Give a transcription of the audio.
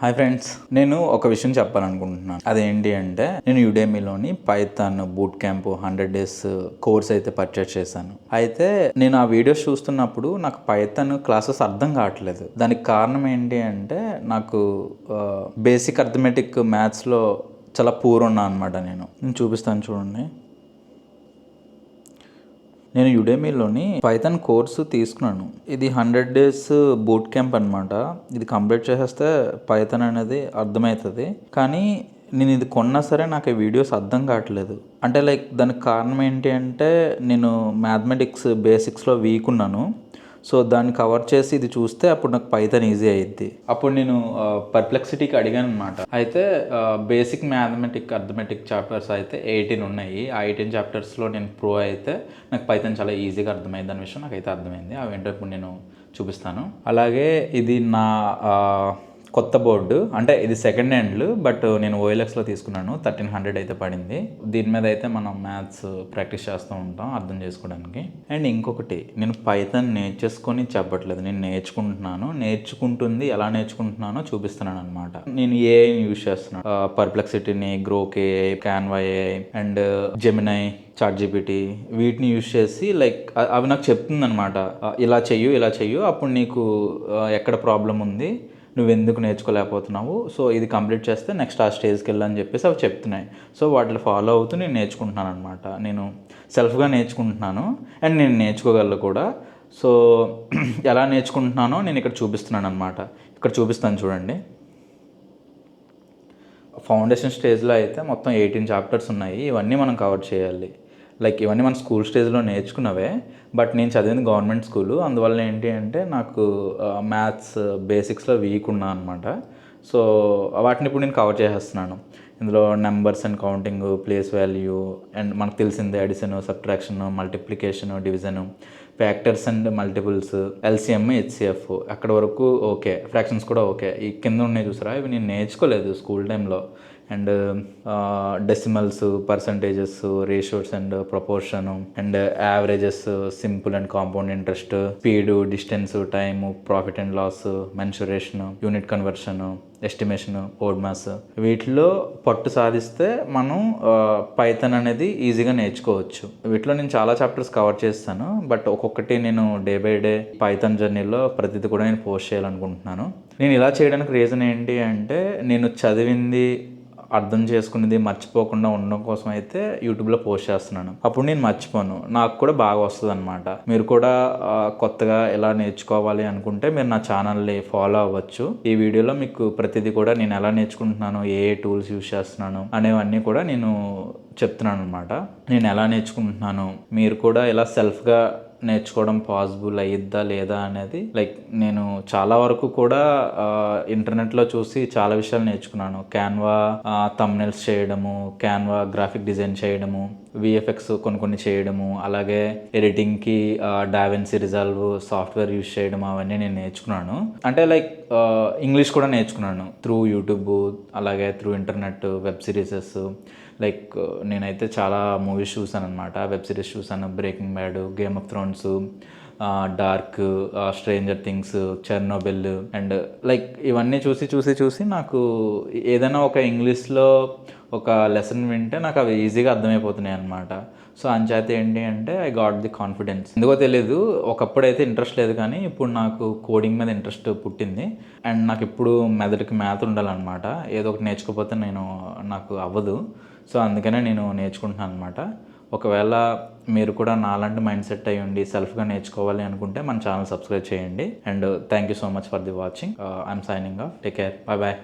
Hi friends, నేను ఒక విషయం చెప్పాలనుకుంటున్నాను. అదేంటి అంటే నేను యుడెమీలోని Python boot camp 100 days course అయితే పర్చేస్ చేశాను. అయితే నేను ఆ వీడియోస్ చూస్తున్నప్పుడు నాకు పైథాన్ క్లాసెస్ అర్థం కావట్లేదు. దానికి కారణం ఏంటి అంటే నాకు బేసిక్ అర్థమెటిక్ మ్యాథ్స్లో చాలా పూర్ ఉన్నా అనమాట. నేను చూపిస్తాను చూడండి. నేను యుడెమీలోని పైథాన్ కోర్సు తీసుకున్నాను. ఇది 100 డేస్ బూట్ క్యాంప్ అనమాట. ఇది కంప్లీట్ చేసేస్తే పైథాన్ అనేది అర్థమవుతుంది. కానీ నేను ఇది కొన్నా సరే నాకు ఈ వీడియోస్ అర్థం కావట్లేదు. అంటే దానికి కారణం ఏంటి అంటే నేను మ్యాథమెటిక్స్ బేసిక్స్లో వీక్ ఉన్నాను. సో దాన్ని కవర్ చేసి ఇది చూస్తే అప్పుడు నాకు పైథాన్ ఈజీ అయ్యిద్ది. అప్పుడు నేను పర్ప్లెక్సిటీకి అడిగాను అనమాట. అయితే బేసిక్ మ్యాథమెటిక్ అర్థమెటిక్ చాప్టర్స్ అయితే 18 ఉన్నాయి. ఆ 18 చాప్టర్స్లో నేను ప్రో అయితే నాకు పైథాన్ చాలా ఈజీగా అర్థమైంది అనే విషయం నాకైతే అర్థమైంది. అవేంటో ఇప్పుడు నేను చూపిస్తాను. అలాగే ఇది నా కొత్త బోర్డు, అంటే ఇది సెకండ్ హ్యాండ్, బట్ నేను ఓఎల్ఎక్స్లో తీసుకున్నాను. 1300 అయితే పడింది. దీని మీద అయితే మనం మ్యాథ్స్ ప్రాక్టీస్ చేస్తూ ఉంటాం అర్థం చేసుకోవడానికి. అండ్ ఇంకొకటి, నేను పైథాన్ నేర్చేసుకొని చెప్పట్లేదు, నేను నేర్చుకుంటుంది ఎలా నేర్చుకుంటున్నానో చూపిస్తున్నాను అనమాట. నేను ఏఐని యూజ్ చేస్తున్నాను. పర్ప్లెక్సిటీని, గ్రోకే, Canva AI and Gemini, ChatGPT వీటిని యూజ్ చేసి అవి నాకు చెప్తుంది అనమాట. ఇలా చెయ్యు అప్పుడు నీకు ఎక్కడ ప్రాబ్లం ఉంది, నువ్వెందుకు నేర్చుకోలేకపోతున్నావు, సో ఇది కంప్లీట్ చేస్తే నెక్స్ట్ ఆ స్టేజ్కి వెళ్ళని చెప్పేసి అవి చెప్తున్నాయి. సో వాటిని ఫాలో అవుతూ నేను నేర్చుకుంటున్నాను అనమాట. నేను సెల్ఫ్గా నేర్చుకుంటున్నాను అండ్ నేను నేర్చుకోగలను కూడా. సో ఎలా నేర్చుకుంటున్నానో నేను ఇక్కడ చూపిస్తున్నాను అనమాట. ఇక్కడ చూపిస్తాను చూడండి. ఫౌండేషన్ స్టేజ్లో అయితే మొత్తం 18 చాప్టర్స్ ఉన్నాయి. ఇవన్నీ మనం కవర్ చేయాలి. ఇవన్నీ మన స్కూల్ స్టేజ్లో నేర్చుకున్నవే, బట్ నేను చదివింది గవర్నమెంట్ స్కూలు. అందువల్ల ఏంటి అంటే నాకు మ్యాథ్స్ బేసిక్స్లో వీక్ ఉన్నా అనమాట. సో వాటిని ఇప్పుడు నేను కవర్ చేసేస్తున్నాను. ఇందులో numbers and counting, place value and మనకు తెలిసిందే addition, subtraction, multiplication, division, factors and multiples, LCM, HCF అక్కడ వరకు ఓకే. ఫ్రాక్షన్స్ కూడా ఓకే. ఈ కింద ఉన్నాయి చూసారా, ఇవి నేను నేర్చుకోలేదు స్కూల్ టైంలో. And decimals, percentages, ratios and proportion and averages, simple and compound interest, speed, distance, time, profit and loss, mensuration, unit conversion, estimation, code mass, వీటిలో పట్టు సాధిస్తే మనం పైథాన్ అనేది ఈజీగా నేర్చుకోవచ్చు. వీటిలో నేను చాలా చాప్టర్స్ కవర్ చేస్తాను, బట్ ఒక్కొక్కటి నేను డే బై డే పైథాన్ జర్నీలో ప్రతిదీ కూడా నేను పోస్ట్ చేయాలనుకుంటున్నాను. నేను ఇలా చేయడానికి రీజన్ ఏంటి అంటే నేను చదివింది, అర్థం చేసుకునేది మర్చిపోకుండా ఉండడం కోసం అయితే యూట్యూబ్లో పోస్ట్ చేస్తున్నాను. అప్పుడు నేను మర్చిపోను, నాకు కూడా బాగా వస్తుంది అనమాట. మీరు కూడా కొత్తగా ఎలా నేర్చుకోవాలి అనుకుంటే మీరు నా ఛానల్ని ఫాలో అవ్వచ్చు. ఈ వీడియోలో మీకు ప్రతిదీ కూడా నేను ఎలా నేర్చుకుంటున్నాను, ఏ టూల్స్ యూజ్ చేస్తున్నాను అనేవన్నీ కూడా నేను చెప్తున్నాను అనమాట. నేను ఎలా నేర్చుకుంటున్నాను, మీరు కూడా ఇలా సెల్ఫ్గా నేర్చుకోవడం పాసిబుల్ అయ్యిద్దా లేదా అనేది నేను చాలా వరకు కూడా ఇంటర్నెట్లో చూసి చాలా విషయాలు నేర్చుకున్నాను. క్యాన్వా థంబ్నెయిల్స్ చేయడము, క్యాన్వా గ్రాఫిక్ డిజైన్ చేయడము, విఎఫ్ఎక్స్ కొన్ని చేయడము, అలాగే ఎడిటింగ్కి డావెన్సీ రిజాల్వ్ సాఫ్ట్వేర్ యూజ్ చేయడం, అవన్నీ నేను నేర్చుకున్నాను. అంటే ఇంగ్లీష్ కూడా నేర్చుకున్నాను త్రూ యూట్యూబ్, అలాగే త్రూ ఇంటర్నెట్, వెబ్ సిరీసెస్. నేనైతే చాలా మూవీస్ చూసాను అనమాట, వెబ్ సిరీస్ చూసాను. Breaking bad, game of Thrones, dark, stranger things, Chernobyl and ఇవన్నీ చూసి నాకు ఏదైనా ఒక ఇంగ్లీష్లో ఒక లెసన్ వింటే నాకు అవి ఈజీగా అర్థమైపోతున్నాయి అనమాట. సో అంచేత ఏంటి అంటే ఐ గాట్ ది కాన్ఫిడెన్స్. ఎందుకో తెలియదు, ఒకప్పుడైతే ఇంట్రెస్ట్ లేదు, కానీ ఇప్పుడు నాకు కోడింగ్ మీద ఇంట్రెస్ట్ పుట్టింది. అండ్ నాకు ఇప్పుడు మెదడుకి మ్యాథ్ ఉండాలన్నమాట. ఏదో ఒకటి నేర్చుకోకపోతే నాకు అవ్వదు. సో అందుకనే నేను నేర్చుకుంటున్నాను అనమాట. ఒకవేళ మీరు కూడా నాలాంటి మైండ్ సెట్ అయ్యి ఉండి సెల్ఫ్గా నేర్చుకోవాలి అనుకుంటే మన ఛానల్ సబ్స్క్రైబ్ చేయండి. And thank you so much for the watching. I'm signing off. Take care. Bye bye.